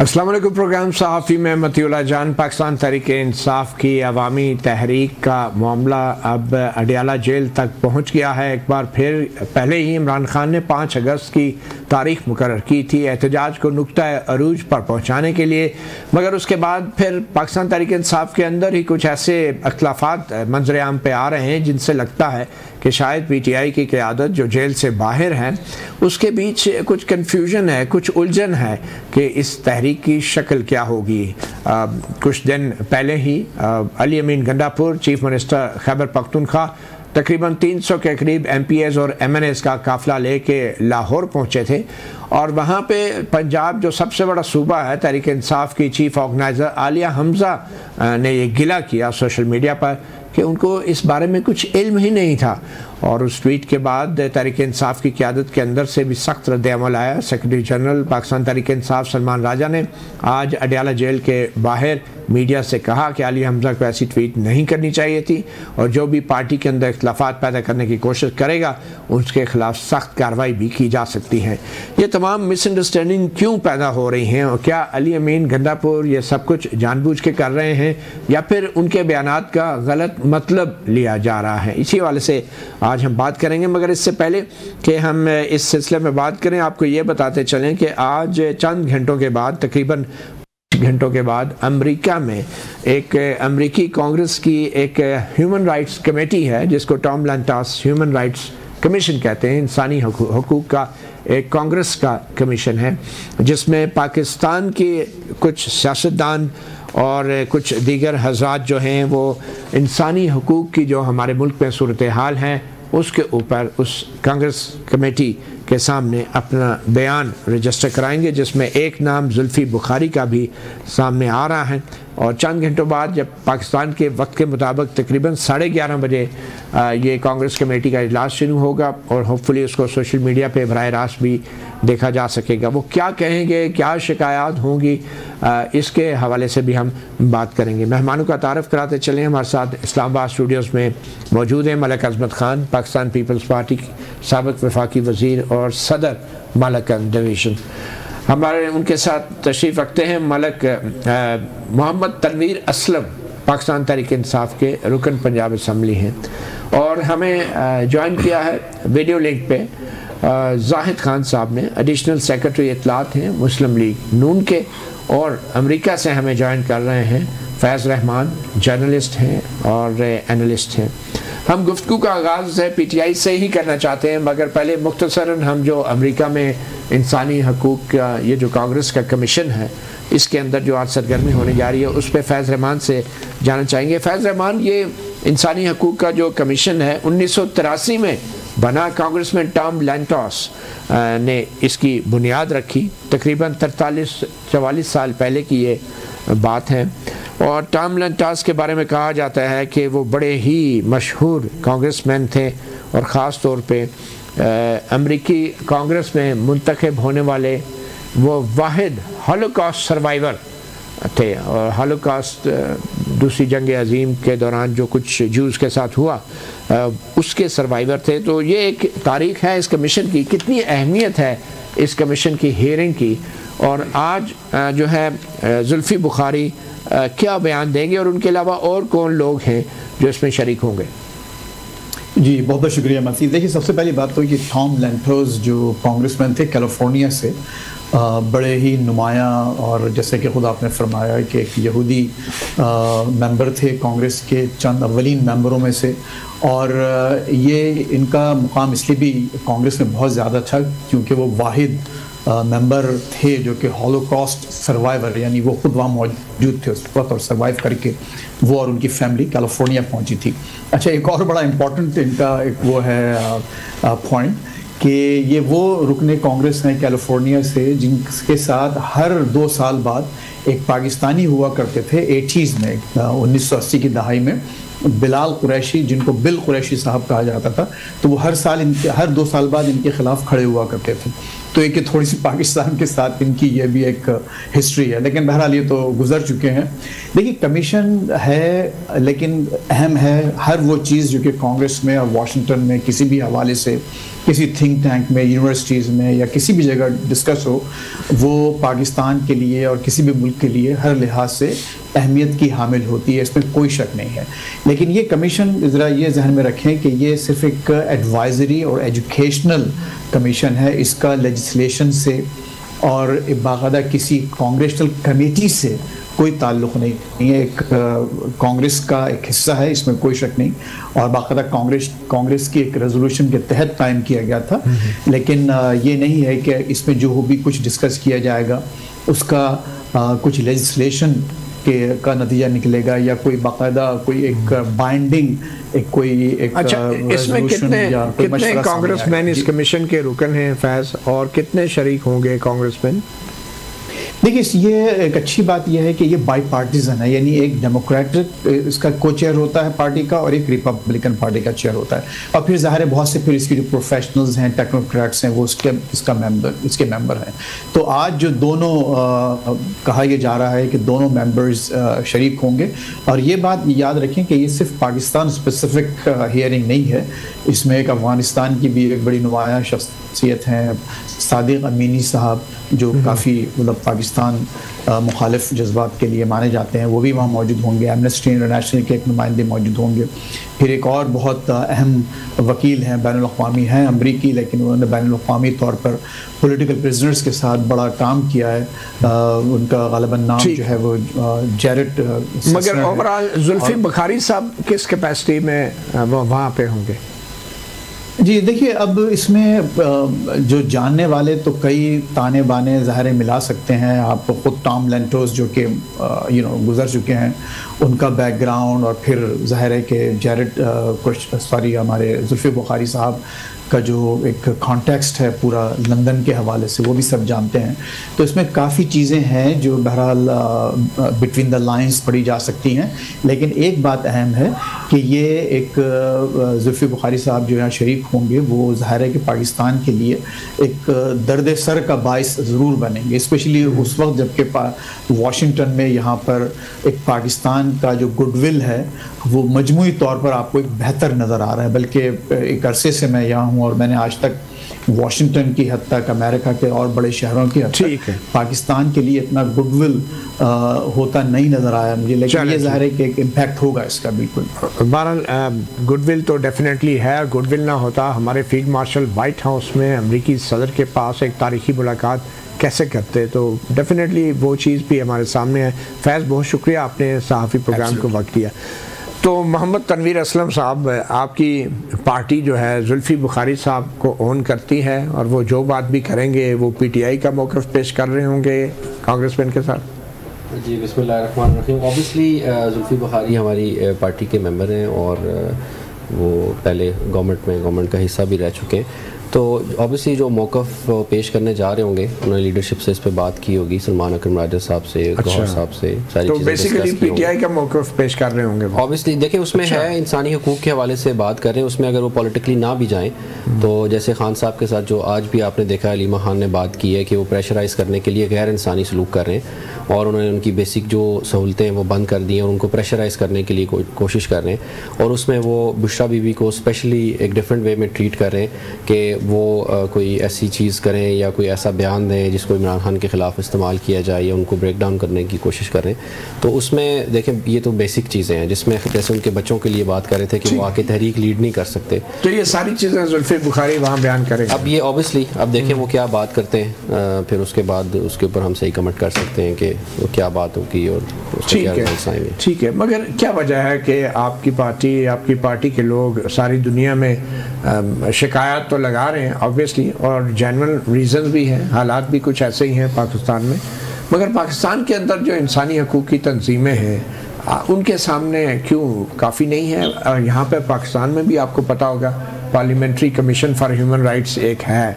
अस्सलाम वालेकुम। प्रोग्राम सहाफ़ी में मतीउल्लाह जान। पाकिस्तान तहरीक-ए-इंसाफ की अवामी तहरीक का मामला अब अडियाला जेल तक पहुँच गया है। एक बार फिर पहले ही इमरान खान ने 5 अगस्त की तारीख मुकर्रर की थी एहतजाज को नुक्ता अरूज पर पहुँचाने के लिए, मगर उसके बाद फिर पाकिस्तान तहरीक-ए-इंसाफ के अंदर ही कुछ ऐसे अख्तलाफात मंजर आम पे आ रहे हैं जिनसे लगता है कि शायद PTI की क़यादत जो जेल से बाहर है उसके बीच कुछ कन्फ्यूजन है, कुछ उलझन है कि इस तहरीक की शक्ल क्या होगी। कुछ दिन पहले ही अली अमीन गंडापुर चीफ मिनिस्टर खैबर पख्तूनख्वा तकरीबन 300 के करीब MPs और MNAs का काफ़िला लेके लाहौर पहुँचे थे और वहाँ पे पंजाब जो सबसे बड़ा सूबा है तहरीक इंसाफ की चीफ ऑर्गेनाइज़र आलिया हमज़ा ने ये गिला किया सोशल मीडिया पर कि उनको इस बारे में कुछ इल्म ही नहीं था। और उस ट्वीट के बाद तहरीक इंसाफ की क़यादत के अंदर से भी सख्त रद्द-ए-अमल आया। सेक्रेटरी जनरल पाकिस्तान तहरीक इंसाफ सलमान राजा ने आज अडियाला जेल के बाहर मीडिया से कहा कि आलिया हमज़ा को ऐसी ट्वीट नहीं करनी चाहिए थी और जो भी पार्टी के अंदर इख्तलाफात पैदा करने की कोशिश करेगा उसके खिलाफ सख्त कार्रवाई भी की जा सकती है। ये तमाम मिसअंडरस्टैंडिंग क्यों पैदा हो रही हैं और क्या अली अमीन गंडापुर ये सब कुछ जानबूझ के कर रहे हैं या फिर उनके बयानात का गलत मतलब लिया जा रहा है, इसी वाले से आज हम बात करेंगे। मगर इससे पहले कि हम इस सिलसिले में बात करें, आपको ये बताते चलें कि आज चंद घंटों के बाद, तकरीबन घंटों के बाद, अमेरिका में एक अमेरिकी कांग्रेस की एक ह्यूमन राइट्स कमेटी है जिसको टॉम लैंटॉस ह्यूमन राइट्स कमीशन कहते हैं। इंसानी हकूक़ का एक कांग्रेस का कमीशन है जिसमें पाकिस्तान के कुछ सियासतदान और कुछ दीगर हज़रात जो हैं वो इंसानी हकूक़ की जो हमारे मुल्क में सूरत हाल है उसके ऊपर उस कांग्रेस कमेटी के सामने अपना बयान रजिस्टर कराएंगे, जिसमें एक नाम जुल्फ़ी बुखारी का भी सामने आ रहा है। और चंद घंटों बाद जब पाकिस्तान के वक्त के मुताबिक तकरीबन 11:30 बजे ये कांग्रेस कमेटी का इजलास शुरू होगा और होपफुली उसको सोशल मीडिया पे बराह रास्त भी देखा जा सकेगा। वो क्या कहेंगे, क्या शिकायत होंगी, इसके हवाले से भी हम बात करेंगे। मेहमानों का तारफ़ कराते चलें। हमारे साथ इस्लामाबाद स्टूडियोज़ में मौजूद हैं मलिक अज़मत ख़ान, पाकिस्तान पीपल्स पार्टी साबिक़ वफाकी वज़ीर और सदर मलकन डिवीज़न। हमारे उनके साथ तशरीफ़ रखते हैं मलिक मोहम्मद तनवीर असलम, पाकिस्तान तहरीक इंसाफ के रुकन पंजाब असम्बली हैं, और हमें ज्वाइन किया है वीडियो लिंक पे जाहिद खान साहब ने, एडिशनल सेक्रेटरी इत्तलात हैं मुस्लिम लीग नून के, और अमेरिका से हमें ज्वाइन कर रहे हैं फैज़ रहमान, जर्नलिस्ट हैं और एनालिस्ट हैं। हम गुफ्तगू का आगाज़ है PTI से ही करना चाहते हैं, मगर पहले मुख्तसरन हम जो अमेरिका में इंसानी हकूक़ का ये जो कांग्रेस का कमीशन है इसके अंदर जो आज सरगर्मी होने जा रही है उस पर फैज़ रहमान से जानना चाहेंगे। फैज़ रहमान, ये इंसानी हकूक़ का जो कमीशन है 1983 में बना, कांग्रेसमैन टॉम लैंटॉस ने इसकी बुनियाद रखी। तकरीबन 43-44 साल पहले की ये बात है और टॉम लैंटॉस के बारे में कहा जाता है कि वो बड़े ही मशहूर कांग्रेसमैन थे और ख़ास तौर पे अमेरिकी कांग्रेस में मुंतखब होने वाले वो वाहिद हॉलोकॉस्ट सर्वाइवर थे। और हॉलोकॉस्ट दूसरी जंग अज़ीम के दौरान जो कुछ जूस के साथ हुआ उसके सर्वाइवर थे। तो ये एक तारीख़ है इस कमीशन की, कितनी अहमियत है इस कमीशन की हियरिंग की, और आज जो है जुल्फ़ी बुखारी क्या बयान देंगे और उनके अलावा और कौन लोग हैं जो इसमें शरीक होंगे। जी बहुत बहुत शुक्रिया मसीह। देखिए, सबसे पहली बात तो कि टॉम लैंटॉस जो कांग्रेसमैन थे कैलिफोर्निया से, बड़े ही नुमाया, और जैसे कि खुद आपने फरमाया कि एक यहूदी मेंबर थे कांग्रेस के चंद अव्वलीन मेंबरों में से, और ये इनका मुकाम इसलिए भी कांग्रेस में बहुत ज़्यादा था क्योंकि वो वाहिद मेंबर थे जो कि हॉलोकॉस्ट सर्वाइवर, यानी वो खुद वहाँ मौजूद थे उस वक्त और सर्वाइव करके वो और उनकी फैमिली कैलिफोर्निया पहुँची थी। अच्छा, एक और बड़ा इम्पॉर्टेंट इनका एक वो है पॉइंट कि ये वो रुकने कांग्रेस हैं कैलिफोर्निया से जिनके साथ हर 2 साल बाद एक पाकिस्तानी हुआ करते थे 80s में, 1980 की दहाई में, बिलाल कुरैशी, जिनको बिल कुरैशी साहब कहा जाता था। तो वो हर 2 साल बाद इनके ख़िलाफ़ खड़े हुआ करते थे। तो एक थोड़ी सी पाकिस्तान के साथ इनकी ये भी एक हिस्ट्री है, लेकिन बहरहाल ये तो गुजर चुके हैं। देखिए, कमीशन है लेकिन अहम है हर वो चीज़ जो कि कांग्रेस में और वाशिंगटन में किसी भी हवाले से किसी थिंक टैंक में, यूनिवर्सिटीज़ में या किसी भी जगह डिस्कस हो, वो पाकिस्तान के लिए और किसी भी मुल्क के लिए हर लिहाज से अहमियत की हामिल होती है, इसमें कोई शक नहीं है। लेकिन ये कमीशन ज़रा ये जहन में रखें कि ये सिर्फ एक एडवाइजरी और एजुकेशनल कमीशन है, इसका लेजिस्लेशन से और बाकायदा किसी कांग्रेशनल कमेटी से कोई ताल्लुक़ नहीं है। एक कांग्रेस का एक हिस्सा है, इसमें कोई शक नहीं, और बाकायदा कांग्रेस की एक रेजोल्यूशन के तहत कायम किया गया था। लेकिन ये नहीं है कि इसमें जो भी कुछ डिस्कस किया जाएगा उसका कुछ लेजिस्लेशन का नतीजा निकलेगा या कोई बाकायदा कोई एक बाइंडिंग एक अच्छा, इसमें कितने कांग्रेसमैन इस कमीशन के रुकन हैं फैज, और कितने शरीक होंगे कांग्रेसमैन? देखिए, ये एक अच्छी बात यह है कि ये बाई पार्टीजन है, यानी एक डेमोक्रेटिक इसका को चेयर होता है पार्टी का और एक रिपब्लिकन पार्टी का चेयर होता है, और फिर ज़ाहिर है बहुत से फिर इसके जो प्रोफेशनल्स हैं, टेक्नोक्रेट्स हैं, वो इसके मेंबर हैं। तो आज जो दोनों कहा यह जा रहा है कि दोनों मेंबर्स शरीक होंगे, और ये बात याद रखें कि ये सिर्फ पाकिस्तान स्पेसिफिक हियरिंग नहीं है, इसमें एक अफ़गानिस्तान की भी एक बड़ी नुमाया शख्सियत हैं, सादिक अमीनी साहब, जो काफ़ी मतलब पाकिस्तान मुखालिफ जज्बात के लिए माने जाते हैं, वो भी वहाँ मौजूद होंगे। एमनेस्टी इंटरनेशनल के एक नुमाइंदे मौजूद होंगे। फिर एक और बहुत अहम वकील हैं, बैनुल-अक़वामी हैं, अमरीकी, लेकिन उन्होंने बैनुल-अक़वामी तौर पर पॉलिटिकल प्रिजनर्स के साथ बड़ा काम किया है। उनका ग़ालिबन नाम जो है वो जैरेट। मगर ओवरऑल जुल्फ़ी बुखारी साहब किस कैपेसिटी में वहाँ पे होंगे? जी देखिए, अब इसमें जो जानने वाले तो कई ताने बाने ज़ाहिर मिला सकते हैं। आप ख़ुद टॉम लेंटोस जो कि गुज़र चुके हैं, उनका बैकग्राउंड, और फिर ज़ाहिर है कि जैरेट हमारे जुल्फ़ी बुखारी साहब का जो एक कॉन्टेक्स्ट है पूरा लंदन के हवाले से, वो भी सब जानते हैं। तो इसमें काफ़ी चीज़ें हैं जो बहरहाल बिटवीन द लाइंस पढ़ी जा सकती हैं। लेकिन एक बात अहम है कि ये एक जुल्फ़ी बुखारी साहब जो यहाँ शरीक होंगे, वो ज़ाहिर है कि पाकिस्तान के लिए एक दर्द सर का बाइस ज़रूर बनेंगे, स्पेशली उस वक्त जबकि वाशिंगटन में यहाँ पर एक पाकिस्तान का जो गुडविल है वो मजमूई तौर पर आपको एक बेहतर नज़र आ रहा है। बल्कि एक अरसे से मैं यहाँ हूँ और मैंने आज तक वाशिंगटन की हद तक, अमेरिका के और बड़े शहरों की हद तक पाकिस्तान के लिए इतना गुडविल होता नहीं नज़र आया मुझे। लेकिन ये ज़ाहिर है कि एक इम्पैक्ट होगा इसका। बिल्कुल, बहरहाल गुडविल तो डेफिनेटली है। गुडविल ना होता, हमारे फील्ड मार्शल वाइट हाउस में अमरीकी सदर के पास एक तारीखी मुलाकात कैसे करते, तो डेफिनेटली वो चीज़ भी हमारे सामने है। फैज़, बहुत शुक्रिया, आपने सहाफ़ी प्रोग्राम को वक्त दिया। तो मोहम्मद तनवीर असलम साहब, आपकी पार्टी जो है जुल्फ़ी बुखारी साहब को ओन करती है, और वो जो बात भी करेंगे वो पीटीआई का मौक़िफ़ पेश कर रहे होंगे कांग्रेसमैन के साथ। जी, बिस्मिल्लाहिर्रहमानिर्रहीम। ऑब्वियसली जुल्फ़ी बुखारी हमारी पार्टी के मेंबर हैं और वो पहले गवर्नमेंट का हिस्सा भी रह चुके हैं। तो ऑब्वियसली जो मौक़िफ़ पेश करने जा रहे होंगे, उन्होंने लीडरशिप से इस पे बात की होगी, सलमान अकरम राजा साहब से, गौहर साहब से, सारी तो बेसिकली पीटीआई का मौक़िफ़ पेश कर रहे होंगे। ऑब्वियसली देखिए, उसमें है इंसानी हकूक़ के हवाले से बात कर रहे हैं, उसमें अगर वो पॉलिटिकली ना भी जाएँ, तो जैसे खान साहब के साथ जो आज भी आपने देखा है अलीमा खान ने बात की है कि वो प्रेशराइज़ करने के लिए गैर इंसानी सलूक कर रहे हैं, और उन्होंने उनकी बेसिक जो सहूलतें हैं वो बंद कर दी हैं और उनको प्रेशराइज़ करने के लिए कोशिश कर रहे हैं। और उसमें वो बुशरा बीबी को स्पेशली एक डिफरेंट वे में ट्रीट कर रहे हैं कि वो कोई ऐसी चीज़ करें या कोई ऐसा बयान दें जिसको इमरान खान के ख़िलाफ़ इस्तेमाल किया जाए या उनको ब्रेक डाउन करने की कोशिश करें। तो उसमें देखें, ये तो बेसिक चीज़ें हैं जिसमें जैसे उनके बच्चों के लिए बात कर रहे थे कि वो आके तहरीक लीड नहीं कर सकते, तो ये सारी चीज़ें जुल्फ़ी बुखारी वहाँ बयान करें। अब ये ऑब्वियसली अब देखें वो क्या बात करते हैं, फिर उसके बाद उसके ऊपर हम सही कमेंट कर सकते हैं कि वो क्या बात होगी और ठीक है। मगर क्या वजह है कि आपकी पार्टी के लोग सारी दुनिया में शिकायत तो लगा रहे हैं ऑब्वियसली, और जेन्युइन रीज़न भी हैं, हालात भी कुछ ऐसे ही हैं पाकिस्तान में, मगर पाकिस्तान के अंदर जो इंसानी हकूक़ की तंजीमें हैं उनके सामने क्यों काफ़ी नहीं है? यहाँ पे पाकिस्तान में भी आपको पता होगा parliamentary commission for human rights एक है,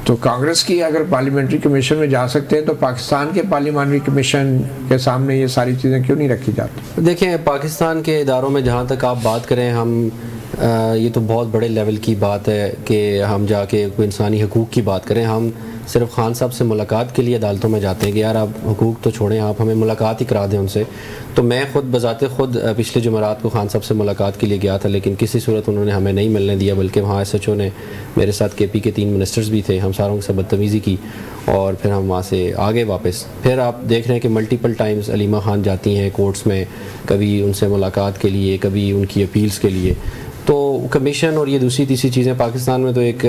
तो कांग्रेस की अगर पार्लियामेंट्री कमीशन में जा सकते हैं तो पाकिस्तान के पार्लियामेंट्री कमीशन के सामने ये सारी चीज़ें क्यों नहीं रखी जाती? देखें, पाकिस्तान के इदारों में जहाँ तक आप बात करें, हम ये तो बहुत बड़े लेवल की बात है कि हम जाके इंसानी हकूक़ की बात करें। हम सिर्फ खान साहब से मुलाकात के लिए अदालतों में जाते हैं कि यार आप हुकूक तो छोड़ें, आप हमें मुलाकात ही करा दें उनसे। तो मैं ख़ुद बज़ाते ख़ुद पिछले जुमेरात को खान साहब से मुलाकात के लिए गया था, लेकिन किसी सूरत उन्होंने हमें नहीं मिलने दिया, बल्कि वहाँ SHO ने मेरे साथ KP के 3 मिनिस्टर्स भी थे, हम सारों के साथ बदतमीज़ी की और फिर हम वहाँ से आ गए वापस। फिर आप देख रहे हैं कि मल्टीपल टाइम्स अलीमा खान जाती हैं कोर्ट्स में, कभी उनसे मुलाकात के लिए, कभी उनकी अपील्स के लिए। तो कमीशन और ये दूसरी तीसरी चीज़ें, पाकिस्तान में तो एक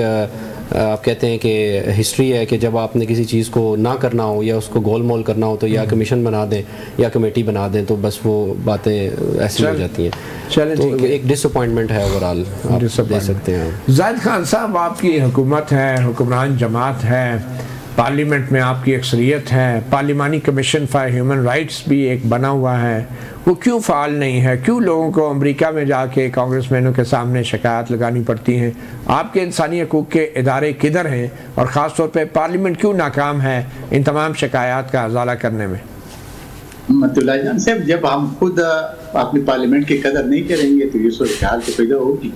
आप कहते हैं कि हिस्ट्री है कि जब आपने किसी चीज़ को ना करना हो या उसको गोल मोल करना हो तो या कमीशन बना दें या कमेटी बना दें, तो बस वो बातें ऐसी हो जाती हैं। तो एक डिसअपॉइंटमेंट है ओवरऑल, आप दे सकते हैं। ज़ाहिद खान साहब, आपकी हुकूमत है, हुक्मरान जमात है, पार्लियामेंट में आपकी अक्सरियत है, पार्लिमानी कमीशन फॉर ह्यूमन राइट्स भी एक बना हुआ है, वो क्यों फ़ाल नहीं है? क्यों लोगों को अमेरिका में जाके कांग्रेसमैनों के सामने शिकायत लगानी पड़ती हैं? आपके इंसानी हकूक़ के इदारे किधर हैं और ख़ास तौर पे पार्लियामेंट क्यों नाकाम है इन तमाम शिकायत का अजाला करने में? अब्दुल्ला जान साहब, जब हम खुद अपनी पार्लियामेंट की कदर नहीं करेंगे तो ये सूरत हाल तो पैदा होगी।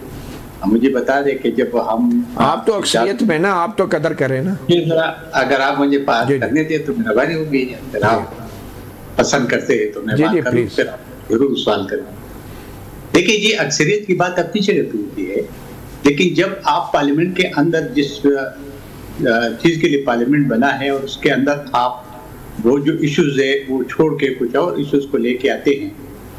मुझे बता दें कि जब हम, आप तो अक्सरियत में ना, आप तो कदर करें ना। अगर आप मुझे बात करने दें तो मेहरबानी होगी, अगर आप पसंद करते हैं तो मैं बात करूं, फिर आप जरूर सवाल करें। देखिए, ये अक्सरियत की बात अपनी जगह पे होती है, लेकिन जब आप पार्लियामेंट के अंदर जिस चीज के लिए पार्लियामेंट बना है और उसके अंदर आप वो जो इश्यूज है वो छोड़ के कुछ और इश्यूज को लेके आते हैं,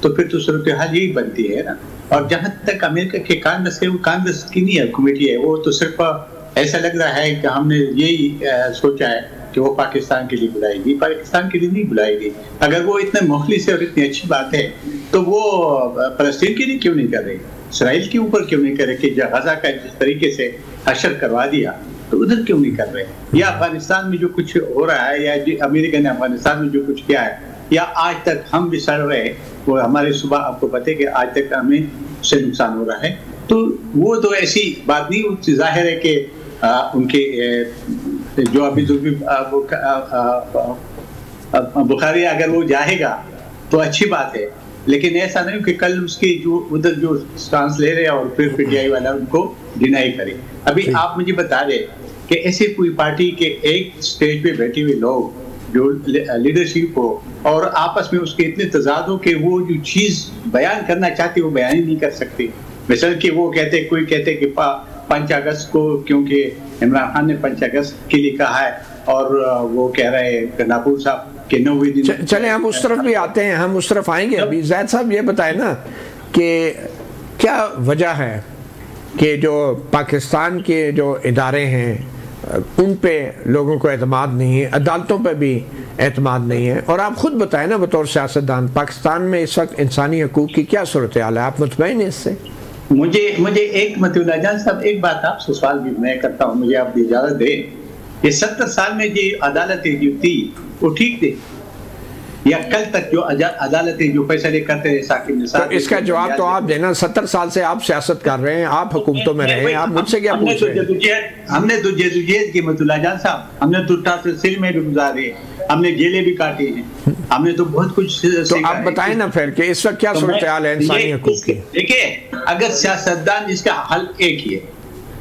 तो फिर तो सूरत हाल यही बनती है ना। और जहां तक अमेरिका के कांग्रेस है, वो कांग्रेस की नहीं है कमेटी है, वो तो सिर्फ ऐसा लग रहा है कि हमने यही सोचा है कि वो पाकिस्तान के लिए बुलाएगी, पाकिस्तान के लिए नहीं बुलाएगी। अगर वो इतने मुखलिस है और इतनी अच्छी बात है तो वो फलस्तीन के लिए क्यों नहीं कर रही, इसराइल के ऊपर क्यों नहीं कर रहे? कि गजा का जिस तरीके से हशर करवा दिया तो उधर क्यों नहीं कर रहे? या अफगानिस्तान में जो कुछ हो रहा है, या अमेरिका ने अफगानिस्तान में जो कुछ किया है, या आज तक हम भी सड़ रहे, वो हमारे सुबह आपको पता है कि आज तक हमें से नुकसान हो रहा है, तो वो तो ऐसी बात नहीं। जाहिर है कि उनके जो अभी जो भी बुखारी अगर वो जाएगा तो अच्छी बात है, लेकिन ऐसा नहीं कि कल उसके जो उधर जो स्टांस ले रहे हैं और फिर PTI वाला उनको डिनाई करे। अभी आप मुझे बता दें कि ऐसे कोई पार्टी के एक स्टेज पे बैठे हुए लोग जो लीडरशिप हो और आपस में उसके इतने तजाद हो कि वो जो चीज बयान करना चाहते वो बयान ही नहीं कर सकते। मिसाल कि वो कहते, कोई कहते कि 5 अगस्त को, क्योंकि इमरान खान ने 5 अगस्त के लिए कहा है, और वो कह रहे हैं नापूर साहब के 9वें दिन। चले हम उस तरफ भी आते हैं, हम उस तरफ आएंगे अभी। ज़ैद साहब ये बताए ना कि क्या वजह है कि जो पाकिस्तान के जो इदारे हैं उन पे लोगों को एतमाद नहीं है, अदालतों पे भी एतमाद नहीं है, और आप खुद बताएं ना बतौर सियासतदान, पाकिस्तान में इस वक्त इंसानी हकूक़ की क्या सूरत हाल है? आप मुतमईन हैं इससे? मुझे एक मतुल्ला जान साहब, एक बात आपसे सवाल भी मैं करता हूँ, मुझे आप इजाजत दें। ये 70 साल में जो अदालतें जो थी वो ठीक थी, या कल तक जो अदालतें जो फैसले करते रहे साकिब निसार? तो इसका जवाब तो आप देना। 70 साल से आप सियासत कर रहे हैं, आप हुकूमतों में रहे हैं, आप मुझसे क्या पूछ रहे हैं? हमने तो जदोजहद की मतुल्ला जान साहब, हमने तो तहसील में भी गुजारे, हमने जेलें भी काटी हैं, हमने तो बहुत कुछ। तो आप बताएं ना फिर कि इस वक्त क्या सूरत हाल है इंसानी हकूक़ की? देखिए, अगर सियासतदान, इसका हल एक ही है,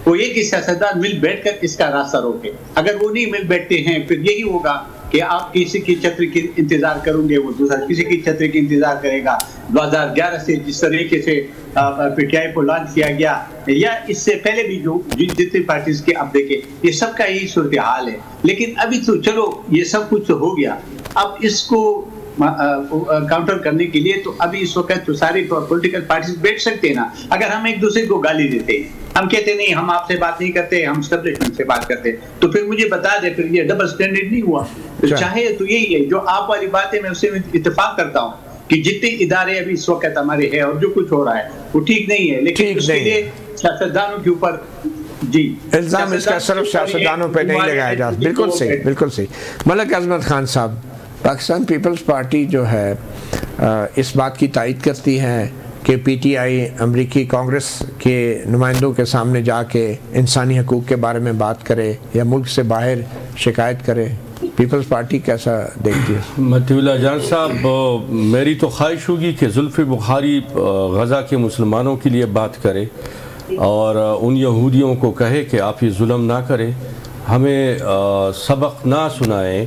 वो ये कि सियासतदान मिल बैठकर इसका रास्ता रोके। अगर वो नहीं मिल बैठते हैं फिर यही होगा कि आप किसी की छतरी की इंतजार करोगे, वो दूसरा किसी की छतरी की इंतजार करेगा। 2011 से जिस तरीके से PTI को लॉन्च किया गया, या इससे पहले भी जो जितनी पार्टीज के अब देखे, ये सबका यही सूरत हाल है। लेकिन अभी तो चलो ये सब कुछ तो हो गया, अब इसको काउंटर करने के लिए तो अभी इस वक्त तो सारी पॉलिटिकल पार्टीज बैठ सकते हैं ना। अगर हम एक दूसरे को गाली देते हैं, हम कहते नहीं हम आपसे बात नहीं करते, हम एस्टेब्लिशमेंट से बात करते, तो फिर मुझे बता दे, फिर ये डबल स्टैंडर्ड नहीं हुआ? तो चाहे तो यही है जो आप वाली बातें, मैं उससे इत्तेफाक करता हूँ कि जितने इदारे अभी इस वक्त हमारे हैं और जो कुछ हो रहा है वो ठीक नहीं है, लेकिन उसके लिए सियासतदानों के ऊपर जी इल्जाम इसका सिर्फ सियासतदानों पे नहीं लगाया जा। बिल्कुल सही, बिल्कुल सही। मलिक अजमत खान साहब, पाकिस्तान पीपल्स पार्टी जो है इस बात की तायद करती है कि PTI अमरीकी कांग्रेस के नुमाइंदों के सामने जाके इंसानी हकूक़ के बारे में बात करे या मुल्क से बाहर शिकायत करे। पीपल्स पार्टी कैसा देखती है? मतीउल्लाह जान साहब, मेरी तो ख्वाहिश होगी कि जुल्फ़ी बुखारी गज़ा के मुसलमानों के लिए बात करे और उन यहूदियों को कहे कि आप ये जुल्म ना करें, हमें सबक ना सुनाएं।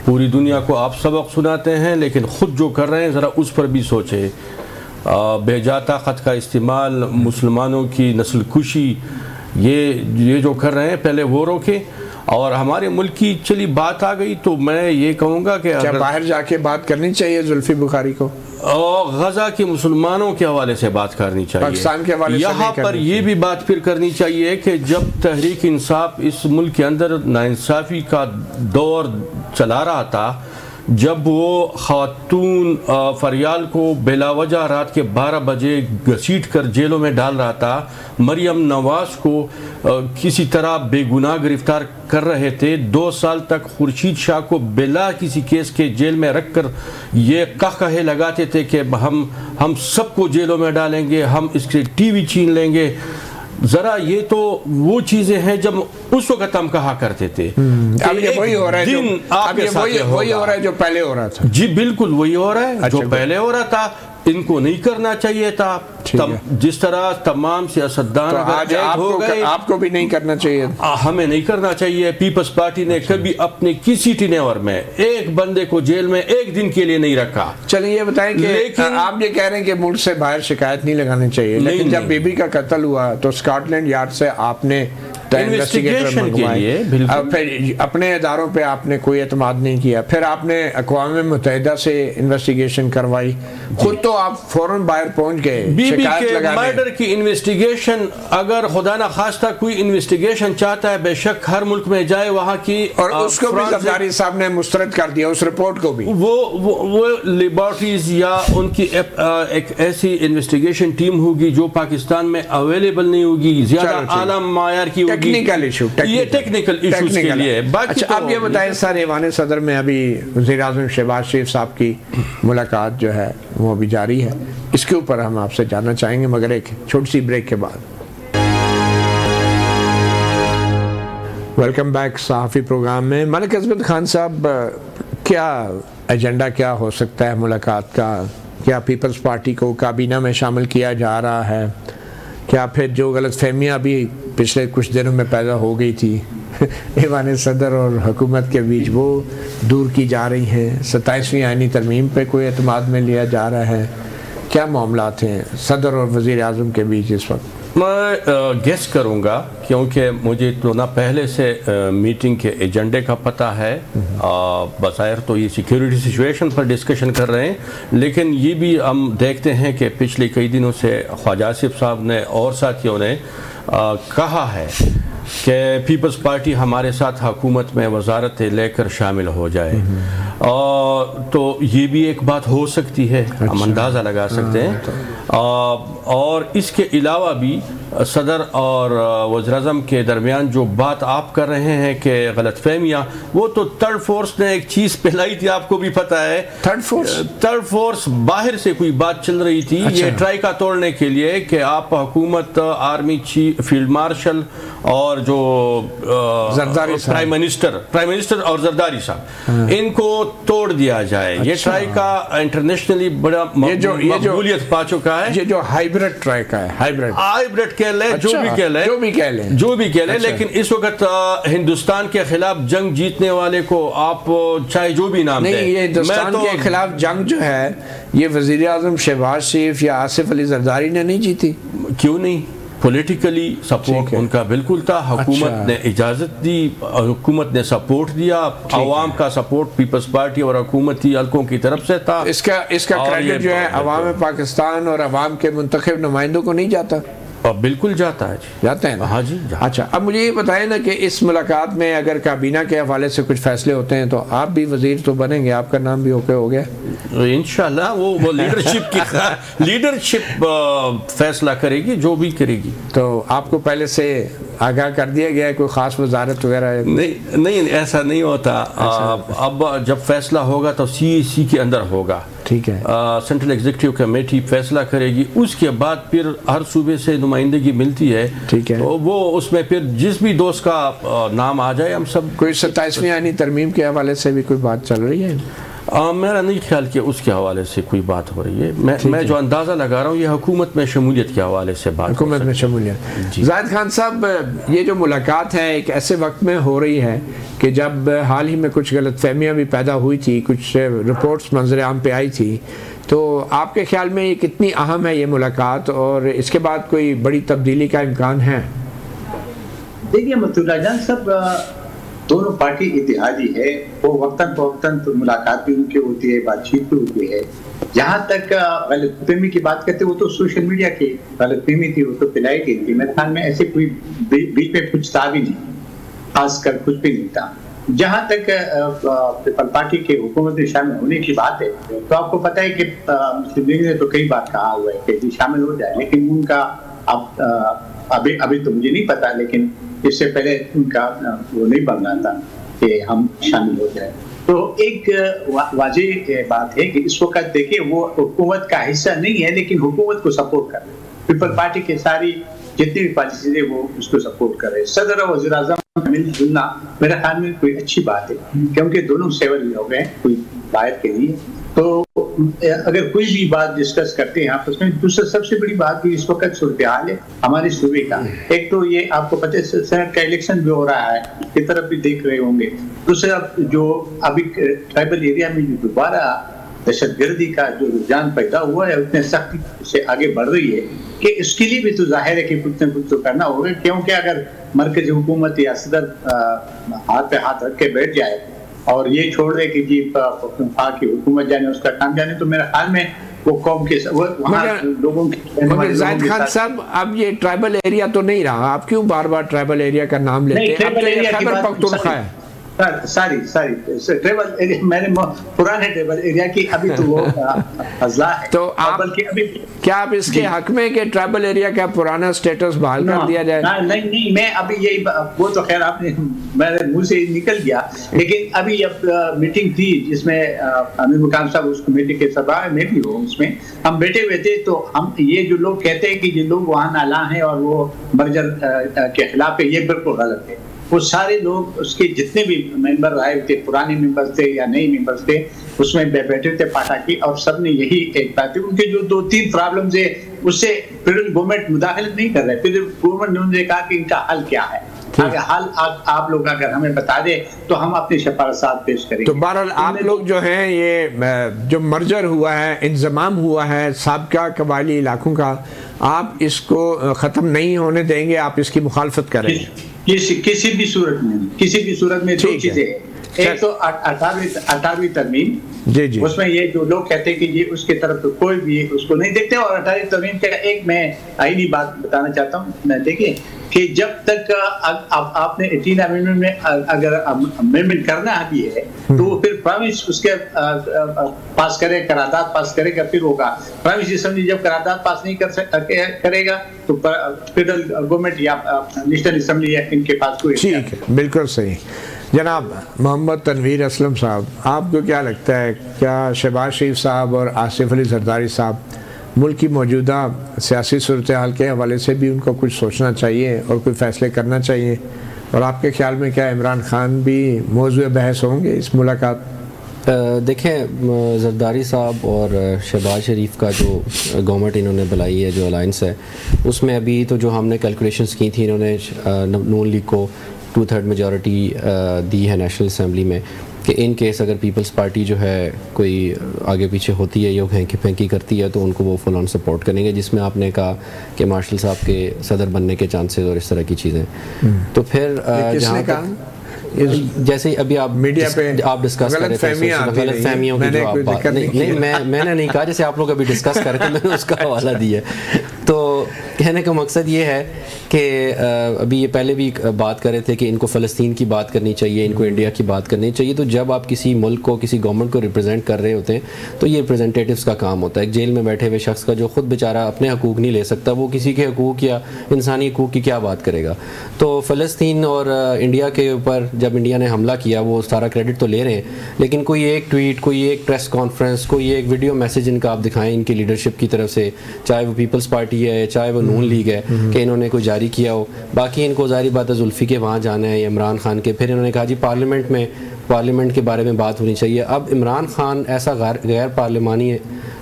पूरी दुनिया को आप सबक सुनाते हैं लेकिन ख़ुद जो कर रहे हैं ज़रा उस पर भी सोचें। बेजाता ख़त का इस्तेमाल, मुसलमानों की नस्ल कुशी, ये जो कर रहे हैं पहले वो रोकें। और हमारे मुल्क की चली बात आ गई तो मैं ये कहूँगा कि क्या बाहर जाके बात करनी चाहिए जुल्फ़ी बुखारी को? और गज़ा के मुसलमानों के हवाले से बात करनी चाहिए, पाकिस्तान के हवाले से यहाँ पर ये भी बात फिर करनी चाहिए कि जब तहरीक इंसाफ इस मुल्क के अंदर नाइंसाफ़ी का दौर चला रहा था, जब वो खातून फरियाल को बेलावजह रात के 12 बजे घसीट कर जेलों में डाल रहा था, मरियम नवाज को किसी तरह बेगुनाह गिरफ्तार कर रहे थे, 2 साल तक खुर्शीद शाह को बिला किसी केस के जेल में रखकर ये कहे लगाते थे कि हम सबको जेलों में डालेंगे, हम इसके टीवी छीन लेंगे। जरा ये तो वो चीजें हैं जब उस वक्त हम कहा करते थे। अब ये वही हो रहा है, वही हो रहा है जो पहले हो रहा था। जी बिल्कुल वही हो रहा है। अच्छा, जो पहले हो रहा था इनको नहीं करना चाहिए था। जिस तरह तमाम सियासतदान तो आज आपको भी नहीं करना चाहिए, हमें नहीं करना चाहिए। पीपल्स पार्टी ने कभी अपने किसी टिनेवर में एक बंदे को जेल में एक दिन के लिए नहीं रखा। चलिए ये बताएं कि लेकिन आप ये कह रहे हैं कि मुल्क से बाहर शिकायत नहीं लगानी चाहिए, लेकिन जब बीबी का कत्ल हुआ तो स्कॉटलैंड यार्ड से आपने इन्वेस्टिगेशन के लिए फिर अपने इदारों पे आपने कोई एतमाद नहीं किया, फिर आपने अक़वाम मुत्तहिदा से इन्वेस्टिगेशन करवाई, खुद तो आप फौरन बाहर पहुंच गए। बीबी के मर्डर की इन्वेस्टिगेशन, अगर खुदा न खास्ता कोई इन्वेस्टिगेशन चाहता है बेशक हर मुल्क में जाए वहाँ की, और उसको भी जरदारी साहब ने मुस्तरद कर दिया, उस रिपोर्ट को भी। वो लेबॉर्टरीज या उनकी एक ऐसी इन्वेस्टिगेशन टीम होगी जो पाकिस्तान में अवेलेबल नहीं होगी, ज्यादा आला मायार की होगी। टेक्निकल इशू, ये टेक्निकल इशूज के लिए। अच्छा, आप ये बताएं सर, ईवान सदर में अभी वज़ीर आज़म शहबाज शरीफ साहब की मुलाकात जो है वो अभी जारी है, इसके ऊपर हम आपसे जानना चाहेंगे मगर एक छोटी सी ब्रेक के बाद। वेलकम बैक सहाफ़ी प्रोग्राम में। मलिक अज़मत खान साहब, क्या एजेंडा क्या हो सकता है मुलाकात का? क्या पीपल्स पार्टी को काबीना में शामिल किया जा रहा है? क्या फिर जो गलतफहमियाँ अभी पिछले कुछ दिनों में पैदा हो गई थी ईवान सदर और हुकूमत के बीच वो दूर की जा रही हैं? 27वीं आईनी तरमीम पे कोई एतमाद में लिया जा रहा है? क्या मामलात हैं सदर और वज़ीर आज़म के बीच इस वक्त? मैं गेस करूंगा क्योंकि मुझे तो ना पहले से मीटिंग के एजेंडे का पता है। बज़ाहिर तो ये सिक्योरिटी सिचुएशन पर डिस्कशन कर रहे हैं, लेकिन ये भी हम देखते हैं कि पिछले कई दिनों से ख्वाजा आसिफ साहब ने और साथियों ने कहा है कि पीपल्स पार्टी हमारे साथ हुकूमत में वजारत लेकर शामिल हो जाए। तो ये भी एक बात हो सकती है। अच्छा, हम अंदाज़ा लगा सकते हैं। और इसके अलावा भी सदर और वज़ीर-ए-आज़म के दरमियान जो बात आप कर रहे हैं कि गलतफहमियाँ, वो तो थर्ड फोर्स ने एक चीज़ फैलाई थी, आपको भी पता है। थर्ड फोर्स बाहर से कोई बात चल रही थी। अच्छा। ये ट्राई का तोड़ने के लिए कि आप हुकूमत, आर्मी चीफ, फील्ड मार्शल और जो प्राइम मिनिस्टर और जरदारी साहब, इनको तोड़ दिया जाए। अच्छा। ये ट्राई का इंटरनेशनली बड़ा मकबूलियत पा चुका है। ये जो हाइब्रिड ट्राई का है, हाइब्रिड कह ले, अच्छा, जो भी कह ले, लेकिन इस वक्त हिंदुस्तान के खिलाफ जंग जीतने वाले को आप चाहे जो भी नाम नहीं, ये हिंदुस्तान के खिलाफ जंग जो है ये वज़ीर आज़म शहबाज शरीफ या आसिफ अली जरदारी ने नहीं जीती। क्यों नहीं? पॉलिटिकली सपोर्ट उनका बिल्कुल था। हुकूमत ने इजाज़त दी, हुकूमत ने सपोर्ट दिया, अवाम का सपोर्ट पीपल्स पार्टी और हुकूमती हल्कों की तरफ से था। इसका क्रेडिट जो है अवाम पाकिस्तान और अवाम के मुंतखब नुमाइंदों को नहीं जाता? बिल्कुल जाता है, जाते हैं ना? हाँ जी। अच्छा, अब मुझे ये बताएं ना कि इस मुलाकात में अगर काबीना के हवाले से कुछ फैसले होते हैं तो आप भी वजीर तो बनेंगे, आपका नाम भी ओके हो गया इंशाल्लाह। वो लीडरशिप फैसला करेगी जो भी करेगी। तो आपको पहले से आगाह कर दिया गया है कोई खास वजारत वगैरह? नहीं, ऐसा नहीं होता। अब जब फैसला होगा तो CAC के अंदर होगा। ठीक है। सेंट्रल एग्जीक्यूटिव कमेटी फैसला करेगी, उसके बाद फिर हर सूबे से नुमाइंदगी मिलती है, ठीक है। तो वो उसमें फिर जिस भी दोस्त का नाम आ जाए हम सब। कोई 27वीं आईनी तरमीम के हवाले से भी कोई बात चल रही है? मेरा नहीं ख्याल कि उसके हवाले से कोई बात हो रही है। मैं जो अंदाज़ा लगा रहा हूँ ये हुकूमत में शमूलियत के हवाले से बात, हुकूमत में शमूलियत। जाहिद खान साहब, ये जो मुलाकात है एक ऐसे वक्त में हो रही है कि जब हाल ही में कुछ गलतफहमियाँ भी पैदा हुई थी, कुछ रिपोर्ट्स मंजर आम पे आई थी, तो आपके ख्याल में ये कितनी अहम है ये मुलाकात, और इसके बाद कोई बड़ी तब्दीली का इम्कान है? देखिए मतुल्लाह जान साहब, दोनों पार्टी इत्तेहादी है, वो वक्तन फवक्तन तो मुलाकात भी उनकी होती है, बातचीत भी होती है। जहाँ तक गलतफहमी की बात करते वो तो सोशल मीडिया की गलतफहमी थी, वो तो फैलाई गई थी। मेरे ख्याल में ऐसे कोई बीच में कुछ था भी नहीं, खासकर कुछ भी नहीं था। जहाँ तक पीपल पार्टी के हुकूमत में शामिल होने की बात है, तो आपको पता है कि मुस्लिम लीग ने तो कई बार कहा हुआ है कि शामिल हो जाए, लेकिन उनका अभी तो मुझे नहीं पता, लेकिन इससे पहले उनका वो नहीं बन रहा था कि हम शामिल हो जाए। तो एक वाजिब बात है कि इस वक्त देखिए वो हुकूमत का हिस्सा नहीं है, लेकिन हुकूमत को सपोर्ट कर रहे हैं। पीपल पार्टी के सारी जितनी भी पॉलिसीज है वो उसको सपोर्ट कर रहे हैं। सदर और वज़ीर आज़म मिलना मेरे ख्याल में कोई अच्छी बात है, क्योंकि दोनों सेवल लोग हैं, कोई बाहर के लिए। तो अगर कोई भी बात डिस्कस करते हैं आपस में, दूसरा सबसे बड़ी बात इस वक्त सूरत हाल है हमारे सूबे का। एक तो ये आपको पता है सेनेट का इलेक्शन भी हो रहा है, की तरफ भी देख रहे होंगे। दूसरा जो अभी ट्राइबल एरिया में जो दोबारा दहशतगर्दी का जो रुझान पैदा हुआ है, उतने सख्ती से आगे बढ़ रही है कि इसके लिए भी तो जाहिर है कि कुछ न कुछ तो करना होगा। क्योंकि अगर मरकजी हुकूमत या सदर हाथ पे हाथ रख के बैठ जाए और ये छोड़ दे कि जी की हुकूमत जाने उसका काम जाने, तो मेरे ख्याल में वो कौम के लोगों के। जाहिद खान साहब, अब ये ट्राइबल एरिया तो नहीं रहा, आप क्यों बार बार ट्राइबल एरिया का नाम लेते हैं? अब तो ये खैबर पख्तूनख्वा है। सारी ट्रेबल एरिया, मैंने पुराने ट्रेबल एरिया की अभी तो वो फजला है। तो आप अभी क्या आप इसके हक में कि ट्राइबल एरिया का पुराना स्टेटस बहाल कर दिया जाए? नहीं, मैं अभी यही वो तो खैर आपने मेरे मुंह से निकल गया, लेकिन अभी अब मीटिंग थी जिसमें अमीर मुकाम साहब उस कमेटी के सभा में भी हो, उसमें हम बैठे हुए थे। तो हम ये जो लोग कहते हैं कि ये लोग वहाँ नाला हैं और वो मर्जर के खिलाफ है, ये बिल्कुल गलत है। वो सारे लोग उसके जितने भी मेंबर आए थे, पुराने मेंबर्स थे या नए मेंबर्स थे, उसमें बैठे थे पार्टी, और सबने यही एक बात है, उनके जो 2-3 प्रॉब्लम्स है उससे फेडरल गवर्नमेंट मुदाखलत नहीं कर रहे। फेडरल गवर्नमेंट ने कहा कि इनका हल क्या है, अगर हल आप लोग अगर हमें बता दे तो हम अपनी सिफारिशात पेश करेंगे। तो बहरहाल आप लोग जो हैं, ये जो मर्जर हुआ है, इंजमाम हुआ है साबका कबायली इलाकों का, आप इसको ख़त्म नहीं होने देंगे, आप इसकी मुखालफत करेंगे? किसी भी सूरत में दो चीजें हैं। एक तो 18वीं तरमीम, जी, उसमें ये जो लोग कहते हैं कि ये उसके तरफ तो कोई भी उसको नहीं देखते। और 18वीं तरमीम का एक मैं आईनी बात बताना चाहता हूँ। देखिए कि जब तक आपने 18 अमेंडमेंट में अगर अमेंडमेंट करना भी है तो फिर प्राइवेट उसके पास करे, करारदाद पास करेगा, फिर होगा। प्राइवेट असेंबली जब करारदाद पास नहीं करेगा तो फेडरल गवर्नमेंट या नेशनल असेंबली इनके पास कोई। ठीक है, बिल्कुल सही। जनाब मोहम्मद तनवीर असलम साहब, आपको क्या लगता है, क्या शहबाज शरीफ साहब और आसिफ अली जरदारी साहब मुल्क की मौजूदा सियासी सूरत हाल के हवाले से भी उनको कुछ सोचना चाहिए और कोई फ़ैसले करना चाहिए? और आपके ख्याल में क्या इमरान खान भी मौजूद बहस होंगे इस मुलाकात? देखें, जरदारी साहब और शहबाज शरीफ का जो गवर्नमेंट इन्होंने बुलाई है, जो अलाइंस है, उसमें अभी तो जो हमने कैलकुलेशंस की थी, इन्होंने नून लीग को 2/3 मेजॉरिटी दी है नेशनल असम्बली में, कि इन केस अगर पीपल्स पार्टी जो है कोई आगे पीछे होती है या फेंकी फेंकी करती है तो उनको वो फुल ऑन सपोर्ट करेंगे, जिसमें आपने कहा कि मार्शल साहब के सदर बनने के चांसेस और इस तरह की चीज़ें। तो फिर जहाँ जैसे ही अभी आप मीडिया पे आप डिस्कस कर रहे थे गलतफहमियों की जो आप बात नहीं, मैंने नहीं कहा, जैसे आप लोग अभी डिस्कस कर रहे थे मैंने उसका हवाला दिया। तो कहने का मकसद ये है कि अभी ये पहले भी बात कर रहे थे कि इनको फ़लस्तीन की बात करनी चाहिए, इनको इंडिया की बात करनी चाहिए। तो जब आप किसी मुल्क को, किसी गवर्नमेंट को रिप्रेजेंट कर रहे होते हैं तो ये रिप्रेजेंटेटिव्स का काम होता है। एक जेल में बैठे हुए शख्स का जो ख़ुद बेचारा अपने हकूक़ नहीं ले सकता, वो किसी के हकूक़ या इंसानी हकूक़ की क्या बात करेगा। तो फ़लस्तीन और इंडिया के ऊपर जब इंडिया ने हमला किया वो सारा क्रेडिट तो ले रहे हैं, लेकिन कोई एक ट्वीट, कोई एक प्रेस कॉन्फ्रेंस, कोई एक वीडियो मैसेज इनका आप दिखाएं इनकी लीडरशिप की तरफ से, चाहे वो पीपल्स पार्टी है चाहे वो नून लीग है, कि इन्होंने कोई जारी किया हो। बाकी इनको ज़ाहिर बात है जुल्फ़ी के वहाँ जाना है, इमरान खान के, फिर इन्होंने कहा जी पार्लियामेंट के बारे में बात होनी चाहिए। अब इमरान खान ऐसा गैर पार्लिमानी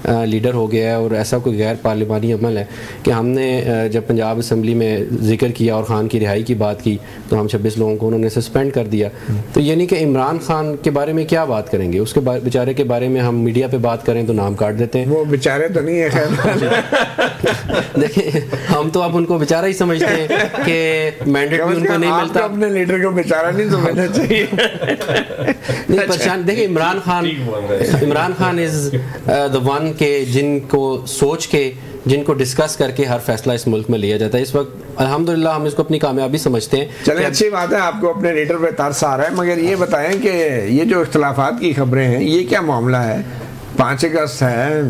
लीडर हो गया है और ऐसा कोई गैर पार्लिमानी अमल है कि हमने जब पंजाब असम्बली में जिक्र किया और ख़ान की रिहाई की बात की तो हम 26 लोगों को उन्होंने सस्पेंड कर दिया। तो यानी कि इमरान खान के बारे में क्या बात करेंगे, उसके बेचारे के बारे में हम मीडिया पे बात करें तो नाम काट देते हैं। वो बेचारे तो नहीं है खैर देखिए हम तो अब उनको बेचारा ही समझते हैं कि मैंडेट भी उनको नहीं मिलता। अपने लीडर को बेचारा नहीं समझना चाहिए। नहीं परेशान, देखिए Imran Khan is the one के जिनको सोच के, जिनको डिस्कस करके हर फैसला इस मुल्क में लिया जाता है। इस वक्त अल्हम्दुलिल्लाह हम इसको अपनी कामयाबी समझते हैं। चलिए अच्छी बात है, आपको अपने लीडर पे तरस आ रहा है, मगर ये बताएं कि ये जो इख्तलाफात की खबरें हैं ये क्या मामला है? 5 अगस्त है,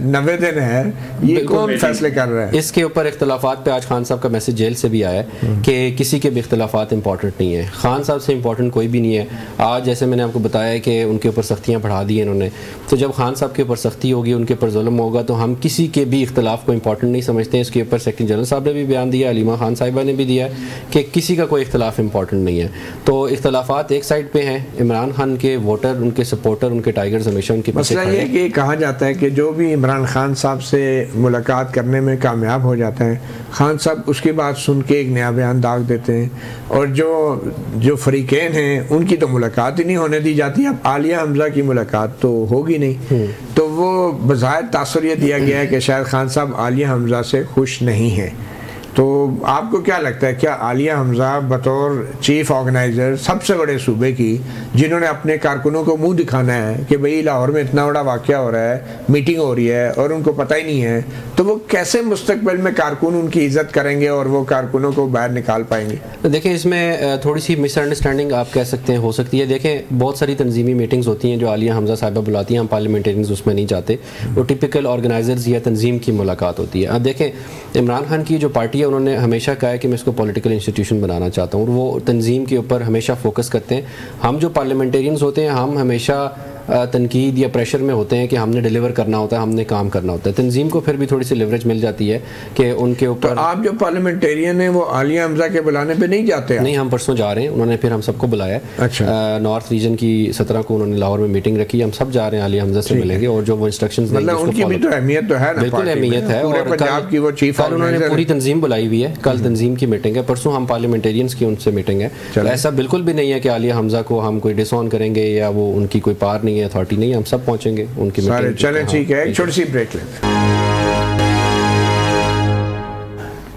90 दिन है, ये कौन फैसले कर रहा है? इसके ऊपर इख्तलाफात पे आज खान साहब का मैसेज जेल से भी आया है कि किसी के भी इख्तलाफात इंपॉर्टेंट नहीं है, खान साहब से इंपॉर्टेंट कोई भी नहीं है। आज जैसे मैंने आपको बताया कि उनके ऊपर सख्तियाँ बढ़ा दी इन्होंने, तो जब खान साहब के ऊपर सख्ती होगी, उनके ऊपर जुल्म होगा, तो हम किसी के भी इख्तलाफ को इंपॉर्टेंट नहीं समझते हैं। इसके ऊपर सेक्रेटरी जनरल साहब ने भी बयान दिया, अलीमा खान साहिबा ने भी दिया कि किसी का कोई इख्तलाफ इंपॉर्टेंट नहीं है। तो इख्तलाफात एक साइड पर हैं, इमरान खान के वोटर, उनके सपोर्टर, उनके टाइगर्स हमेशा उनके पीछे खड़े हैं। कि कहा जाता है कि जो भी इमरान खान साहब से मुलाकात करने में कामयाब हो जाता है, खान साहब उसकी बात सुन के एक नया बयान दाग देते हैं, और जो फरीकैन हैं उनकी तो मुलाकात ही नहीं होने दी जाती। अब आलिया हमजा की मुलाकात तो होगी नहीं, तो वो बज़ाहिर तासुर ये दिया गया है कि शायद खान साहब आलिया हमजा से खुश नहीं हैं। तो आपको क्या लगता है, क्या आलिया हमजा बतौर चीफ ऑर्गेनाइज़र सबसे बड़े सूबे की, जिन्होंने अपने कारकुनों को मुंह दिखाना है कि भाई लाहौर में इतना बड़ा वाक़या हो रहा है, मीटिंग हो रही है और उनको पता ही नहीं है, तो वो कैसे मुस्तकबिल में कारकुन उनकी इज़्ज़त करेंगे और वो कारकुनों को बाहर निकाल पाएंगे? देखें इसमें थोड़ी सी मिसअंडरस्टैंडिंग आप कह सकते हैं हो सकती है। देखें बहुत सारी तंजीमी मीटिंग्स होती हैं जो आलिया हमजा साहिबा बुलाती हैं, हम पार्लियामेंटेरियंस उसमें नहीं जाते, वो टिपिकल ऑर्गेनाइजर्स या तंजीम की मुलाकात होती है। अब देखें इमरान खान की जो पार्टी है उन्होंने हमेशा कहा है कि मैं इसको पॉलिटिकल इंस्टीट्यूशन बनाना चाहता हूँ, और वो तंजीम के ऊपर हमेशा फोकस करते हैं। हम जो पार्लियामेंटेरियंस होते हैं हम हमेशा तनकीद या प्रेशर में होते हैं कि हमने डिलीवर करना होता है, हमने काम करना होता है। तंजीम को फिर भी थोड़ी सी लिवरेज मिल जाती है कि उनके ऊपर। तो आप जो पार्लियामेंटेरियन हैं वो आलिया हमजा के बुलाने पे नहीं जाते? नहीं, हम परसों जा रहे हैं, उन्होंने फिर हम सबको बुलाया। अच्छा। नॉर्थ रीजन की 17 को उन्होंने लाहौर में मीटिंग रखी, हम सब जा रहे हैं, आलिया हमजा से मिलेंगे और जो वो इंस्ट्रक्शंस मतलब उनकी भी तो अहमियत तो है ना, बिल्कुल अहमियत है। और पंजाब की वो चीफ कल उन्होंने पूरी तंजीम बुलाई हुई है, कल तंजीम की मीटिंग है, परसों हम पार्लियामेंटेरियंस की उनसे मीटिंग है। ऐसा बिल्कुल भी नहीं है कि आलिया हमजा को हम कोई डिसऑन करेंगे या वो उनकी कोई पार नहीं है, अथॉरिटी नहीं है, हम सब पहुंचेंगे उनकी मीटिंग। चलें ठीक है, एक छोटी सी ब्रेक लेते हैं।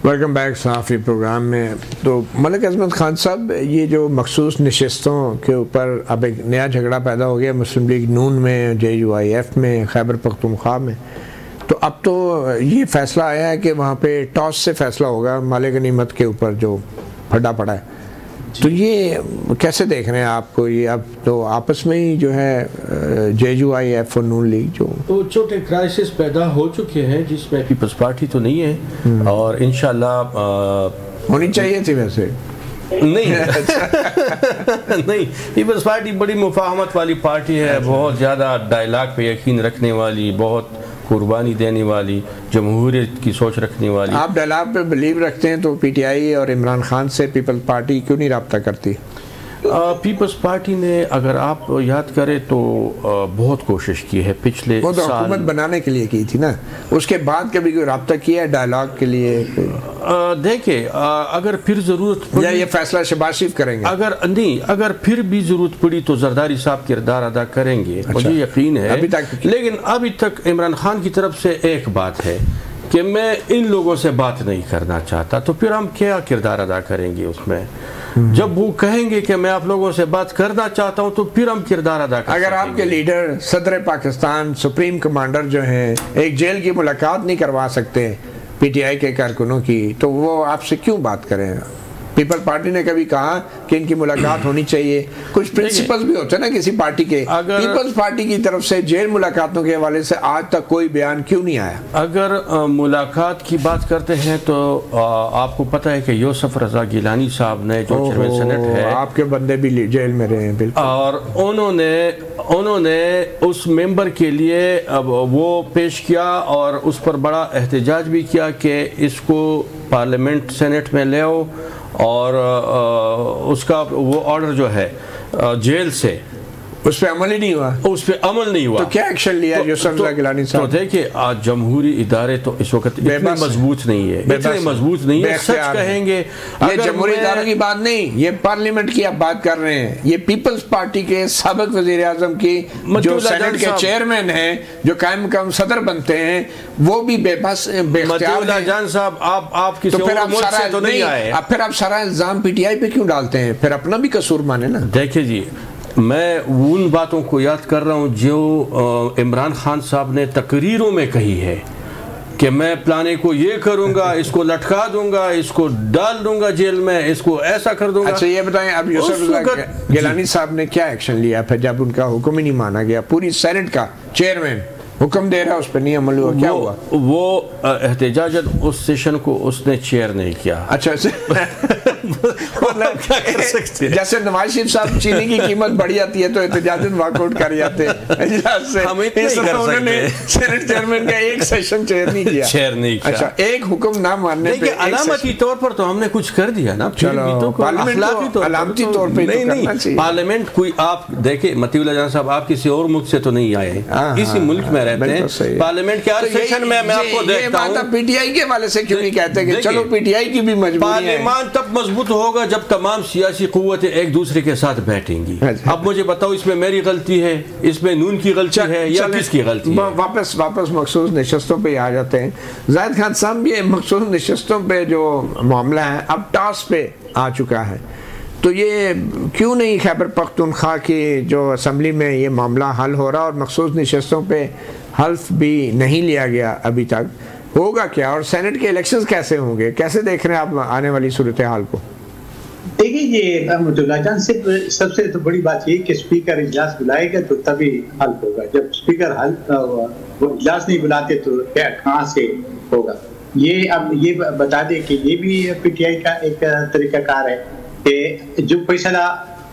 वेलकम बैक सहाफ़ी प्रोग्राम में। तो मलिक अज़मत खान साहब, ये जो मखसूस नशस्तों के ऊपर अब एक नया झगड़ा पैदा हो गया मुस्लिम लीग नून में, JUIF में, खैबर पख्तूनख्वा में, तो अब तो ये फैसला आया है कि वहाँ पे टॉस से फैसला होगा माले गनीमत के ऊपर जो फटा पड़ा है। तो ये कैसे देख रहे हैं आपको? ये अब तो आपस में ही जो है JUIF और नून लीग जो तो छोटे क्राइसिस पैदा हो चुके हैं जिसमें पीपल्स पार्टी तो नहीं है, और इंशाल्लाह होनी चाहिए थी वैसे नहीं नहीं, पीपल्स पार्टी बड़ी मुफाहमत वाली पार्टी है, बहुत ज़्यादा डायलॉग पे यकीन रखने वाली, बहुत कुर्बानी देने वाली, जमहूरियत की सोच रखने वाली। आप डायलॉग पे बिलीव रखते हैं तो PTI और इमरान खान से पीपल्स पार्टी क्यों नहीं रब्ता करती? पीपल्स पार्टी ने अगर आप याद करें तो बहुत कोशिश की है पिछले वो तो हुकूमत बनाने के लिए की थी ना, उसके बाद कभी कोई रब्ता किया है डायलॉग के लिए? देखिए अगर फिर जरूरत पड़ी, या ये फैसला शहबाज शरीफ करेंगे? अगर फिर भी जरूरत पड़ी तो जरदारी साहब किरदार अदा करेंगे। अच्छा। मुझे यकीन है लेकिन अभी तक इमरान खान की तरफ से एक बात है कि मैं इन लोगों से बात नहीं करना चाहता, तो फिर हम क्या किरदार अदा करेंगे उसमें? जब वो कहेंगे कि मैं आप लोगों से बात करना चाहता हूं तो फिर हम किरदार अदा करेंगे। अगर आपके लीडर सदर पाकिस्तान सुप्रीम कमांडर जो हैं एक जेल की मुलाकात नहीं करवा सकते पीटीआई के कारकुनों की, तो वो आपसे क्यों बात करें? पीपल पार्टी ने कभी कहा कि इनकी मुलाकात होनी चाहिए। कुछ प्रिंसिपल्स भी होते हैं ना किसी पार्टी के। पीपल्स पार्टी की तरफ से जेल मुलाकातों के हवाले से आज तक कोई बयान क्यों नहीं आया? अगर मुलाकात की बात करते हैं तो आपको पता है कि यूसुफ रजा गिलानी साहब ने, जो चेयरमैन सेनेट है, आपके बंदे भी जेल में रहे हैं, बिल्कुल, और उन्होंने उस मेंबर के लिए वो पेश किया और उस पर बड़ा एहतजाज भी किया कि इसको पार्लियामेंट सेनेट में ले आओ, और उसका वो ऑर्डर जो है जेल से, उस पर अमल ही नहीं हुआ। उस पर अमल नहीं हुआ तो क्या एक्शन लिया यूसुफ रजा गिलानी साहब? तो देखिए, आज जमहूरी इदारे तो इस वक्त इतने मजबूत नहीं है, इतने मजबूत नहीं है। सच कहेंगे, ये जमहूरी इदारों की बात नहीं, ये पार्लियामेंट की आप बात कर रहे हैं। ये पीपल्स पार्टी के साबिक वजीर आजम की जो सेनेट के चेयरमैन हैं, जो कायम मकाम सदर बनते हैं, वो भी बेबस बेख्तियार जान साहब, आप किसी और मुल्क से तो नहीं आए। फिर आप सारा इल्जाम पीटीआई पे क्यों डालते हैं? फिर अपना भी कसूर माने ना। देखिए जी, मैं उन बातों को याद कर रहा हूँ जो इमरान खान साहब ने तकरीरों में कही है कि मैं प्लाने को ये करूंगा, इसको लटका दूंगा, इसको डाल दूंगा जेल में, इसको ऐसा कर दूंगा। अच्छा ये बताएं, अब यूसुफ रजा गिलानी साहब ने क्या एक्शन लिया फिर जब उनका हुक्म ही नहीं माना गया? पूरी सेनेट का चेयरमैन हुक्म दे रहा है, उस पर नहीं अमल हुआ, क्या हुआ? वो एहतजाजत उस सेशन को उसने चेयर नहीं किया। अच्छा क्या कर सकते हैं? जैसे नवाज शरीफ साहब चीनी की कीमत बढ़ जाती है तो एहतजाजत वॉकआउट कर जाते हैं। हम इतना ही कर सकते हैं। सेनेट चेयरमैन का एक सेशन चेयर नहीं किया। अच्छा, एक हुक्म ना मानने पे अलामती तौर पर तो हमने कुछ कर दिया ना। चलो अलामती तौर पे नहीं, पार्लियामेंट कोई, आप देखिए मतीउल्लाह जान साहब, आप किसी और मुल्क से तो नहीं आए, इसी मुल्क में रहते हैं। पार्लियामेंट के हर सेशन में मैं आपको देखता हूं। पीटीआई के वाले से क्यों नहीं कहते कि चलो पीटीआई की भी मजबूरी है? पार्लियामेंट तब मजबूत होगा जब तमाम सियासी कुव्वतें एक दूसरे के साथ बैठेंगी। अब मुझे बताओ, इसमें मेरी गलती है, इसमें नून की गलती है, या किसकी गलती है? वापस मखसूस नशस्तों पे आ जाते हैं। जाहिद खान साहब, ये मखसूस नशस्तों पे जो मामला है अब टास पे आ चुका है, तो ये क्यों नहीं खैबर पख्तूनख्वा की जो असम्बली में ये मामला हल हो रहा और मखसूस नशस्तों पे हल्फ भी नहीं लिया गया अभी तक? होगा क्या? और सेनेट के इलेक्शंस कैसे होंगे? कैसे देख रहे हैं आप आने वाली सूरत हाल को? देखिए ये अहमदुल्लाह जान से सबसे तो बड़ी बात ये कि स्पीकर इजलास बुलाएगा तो तभी हल होगा। जब स्पीकर वो इजलास नहीं बुलाते तो क्या कहाँ से होगा? ये अब ये बता दें कि ये भी पीटीआई का एक तरीकाकार है कि जो फैसला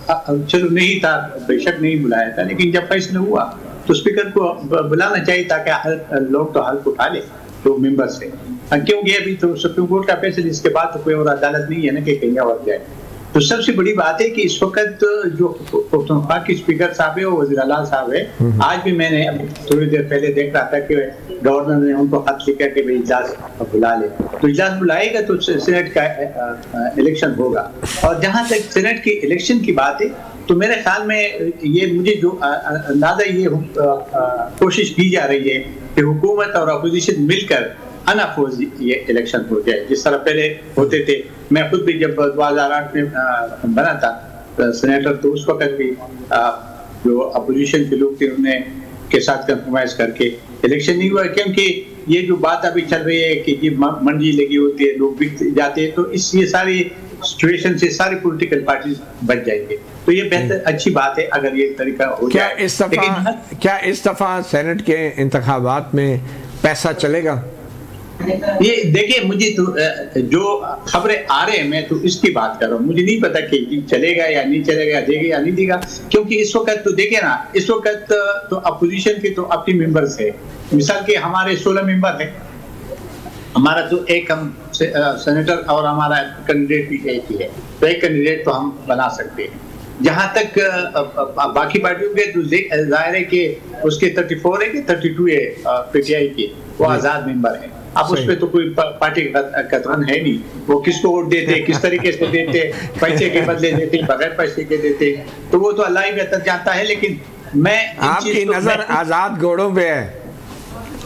चलो नहीं था, बेशक नहीं बुलाया था, लेकिन जब फैसला हुआ तो स्पीकर को बुलाना चाहिए ताकि लोग तो हल्फ उठा ले तो मेंबर से। क्योंकि अभी तो सुप्रीम कोर्ट का फैसला, इसके बाद तो कोई और अदालत नहीं है ना कि कहीं और जाए। तो सबसे बड़ी बात है कि इस वक्त जो पख्तूनख्वा के स्पीकर साहब है वो वज़ीर आला साहब है। आज भी मैंने थोड़ी देर पहले देख रहा था कि गवर्नर ने उनको खत लिखा कि भाई इजलास बुला ले, तो इजलास बुलाएगा तो सेनेट का इलेक्शन होगा। और जहां तक सेनेट की इलेक्शन की बात है तो मेरे ख्याल में ये मुझे जो अंदाजा ये कोशिश की जा रही है कि हुकूमत और अपोजिशन मिलकर अनअपोज ये इलेक्शन हो जाए, जिस तरह पहले होते थे। मैं खुद भी जब 2008 में बना था सेनेटर, तो उस वक्त भी जो अपोजिशन के लोग थे उन्हें के साथ कंप्रोमाइज करके इलेक्शन नहीं हुआ। क्योंकि ये जो बात अभी चल रही है कि मंडी लगी होती है, लोग बिक जाते हैं, तो ये सारी सिचुएशन से सारी पॉलिटिकल पार्टी बच जाएंगे। तो ये बेहतर अच्छी बात है अगर ये तरीका हो जाए। क्या इस दफा सेनेट के इंतखाबात में पैसा चलेगा? ये देखिए, मुझे तो जो खबरें आ रहे हैं मैं तो इसकी बात कर रहा हूँ। मुझे नहीं पता कि चलेगा या नहीं चलेगा, देगा या नहीं देगा, क्योंकि इस वक्त तो देखे ना, इस वक्त तो अपोजिशन के तो अपने मेंबर्स है। मिसाल के हमारे 16 मेंबर है, हमारा तो एक हम सेनेटर और हमारा कैंडिडेट भी एक ही है, तो एक कैंडिडेट तो हम बना सकते हैं। जहां तक बाकी पार्टियों के तो जाहिर है कि उसके 34 है कि 32 है पीटीआई के, वो आजाद मेंबर है। अब उस पर तो कोई पार्टी का कतरन है नहीं, वो किसको वोट देते, किस तरीके से देते, पैसे के बदले देते, बगैर पैसे के देते, तो वो तो अल्लाह ही बेहतर जानता है। लेकिन मैं आपकी नजर आजाद घोड़ों पे है?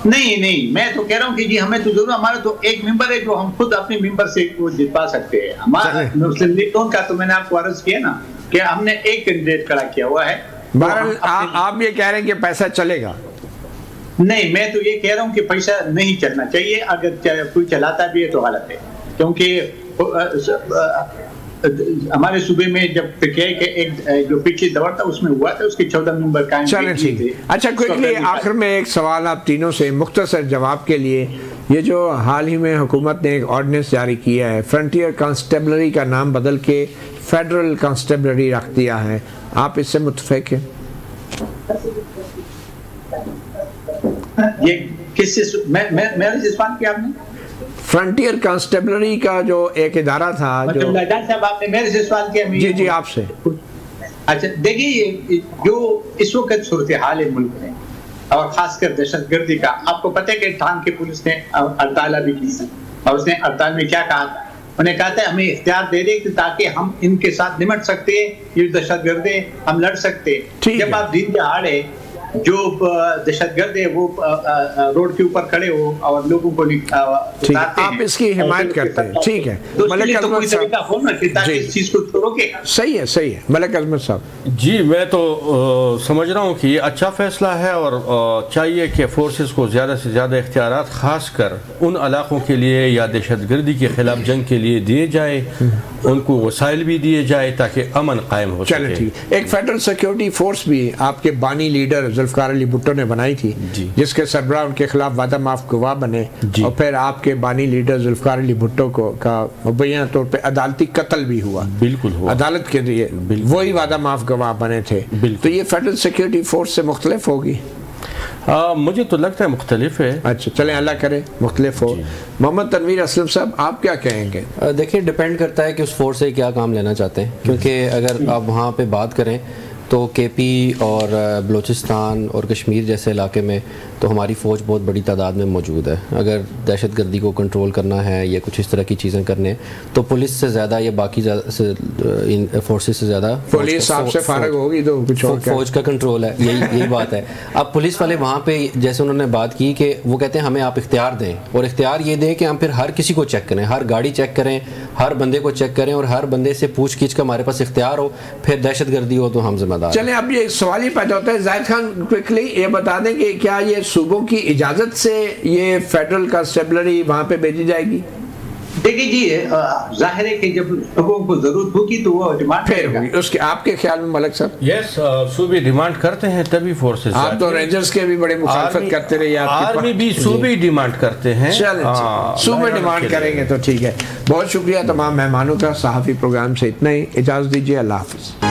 नहीं, मैं तो कह रहा हूँ कि जी हमें तो जरूर, हमारा तो एक मेंबर है जो हम खुद अपने मेंबर से वो जितवा सकते हैं। हमारा मुस्लिम लीग का तो मैंने आपको अर्ज किया ना कि हमने एक कैंडिडेट खड़ा किया हुआ है। बहरहाल आप ये कह रहे हैं कि पैसा चलेगा? नहीं, मैं तो ये कह रहा हूँ कि पैसा नहीं चलना चाहिए, अगर कोई चलाता भी है तो गलत है, क्योंकि हमारे सूबे में जब एक जो पिछली दौर था उसमें हुआ था, उसके 14 नंबर कायम किए थे। अच्छा, क्विकली आखिर में एक सवाल आप तीनों से मुख्तसर जवाब के लिए, ये जो हाल ही में हुकूमत ने एक ऑर्डिनेंस जारी किया है, फ्रंटियर कांस्टेबलरी का नाम बदल के फेडरल कांस्टेबलरी रख दिया है, आप इससे मुत्तफिक हैं? ये किससे मेरे जिस्मान किया आपने? फ्रंटियर कांस्टेबलरी का जो एक इदारा था, जो साहब आपने मेरे से सवाल किया? जी जी आपसे। अच्छा देखिए, जो इस वक्त सूरत हाल है मुल्क में और खासकर दहशतगर्दी का, आपको पता है कि ठान की पुलिस ने हड़ताल भी की थी, और उसने हड़ताल में क्या कहा था? उन्हें कहा था हमें इख्तियार दे दे ताकि हम इनके साथ निमट सकते हैं, ये दहशतगर्द है, हम लड़ सकते हैं। जब आप दिन दहाड़े जो दहशतगर्द है वो रोड के ऊपर खड़े हो और लोगों को उतारते हैं, आप इसकी हिमायत करते हैं, ठीक है। मलिक अजमत साहब, सही है, सही है। मलिक अजमत साहब जी, मैं तो समझ रहा हूँ कि ये अच्छा फैसला है और चाहिए कि फोर्सेस को ज़्यादा से ज़्यादा इख्तियारात खासकर उन इलाकों के लिए या दहशतगर्दी के खिलाफ जंग के लिए दिए जाए, उनको वसाइल भी दिए जाए ताकि अमन कायम हो सके। ठीक। एक फेडरल सिक्योरिटी फोर्स भी आपके बानी लीडर जुल्फकार अली भुट्टो ने बनाई थी, जिसके सरबराह उनके खिलाफ वादा माफ गवाह बने, और फिर आपके बानी लीडर जुल्फकार अली भुट्टो को का मुबैना तौर पे अदालती कत्ल भी हुआ। बिल्कुल हुआ। अदालत के लिए वही वादा माफ गवाह बने थे। तो ये फेडरल सिक्योरिटी फोर्स से मुख्तलिफ होगी? मुझे तो लगता है मुख्तलिफ है। अच्छा, चलें अल्लाह करे मुख्तलिफ हो। मोहम्मद तनवीर असलम साहब, आप क्या कहेंगे? देखिए, डिपेंड करता है कि उस फोर्स से क्या काम लेना चाहते हैं, क्योंकि अगर आप वहाँ पे बात करें तो केपी और बलूचिस्तान और कश्मीर जैसे इलाके में तो हमारी फ़ौज बहुत बड़ी तादाद में मौजूद है। अगर दहशतगर्दी को कंट्रोल करना है या कुछ इस तरह की चीज़ें करने तो पुलिस से ज़्यादा या बाकी इन फोर्सेस से ज़्यादा पुलिस आपसे फारग होगी तो कुछ और फ़ौज का कंट्रोल है, यही बात है। अब पुलिस वाले वहाँ पे जैसे उन्होंने बात की कि वो कहते हैं हमें आप इख्तियार दें, और इख्तियार ये दें कि हम फिर हर किसी को चेक करें, हर गाड़ी चेक करें, हर बंदे को चेक करें, और हर बंदे से पूछ खींच का हमारे पास इख्तियार हो, फिर दहशतगर्दी हो तो हम जिम्मेदार। चलें, अब ये सवाल ही पैदा होता है, जाहिद खान क्विकली ये बता दें कि क्या ये सूबों की इजाजत से ये फेडरल कांस्टेबलरी वहां पे भेजी जाएगी? देखिए जी, जाहिर है कि जब लोगों को जरूरत होगी तो वो डिमांड करेगा। उसके आपके ख्याल में मलिक साहब? यस, सूबे डिमांड करते हैं तभी फोर्सेस। आप तो रेंजर्स के भी बड़े मुखालफत करते रहे, आर्मी भी सूबे डिमांड करते हैं। सूबे डिमांड करेंगे तो ठीक है। बहुत शुक्रिया तमाम मेहमानों का। सहाफ़ी प्रोग्राम से इतना ही, इजाज़त दीजिए, अल्लाह हाफ़िज़।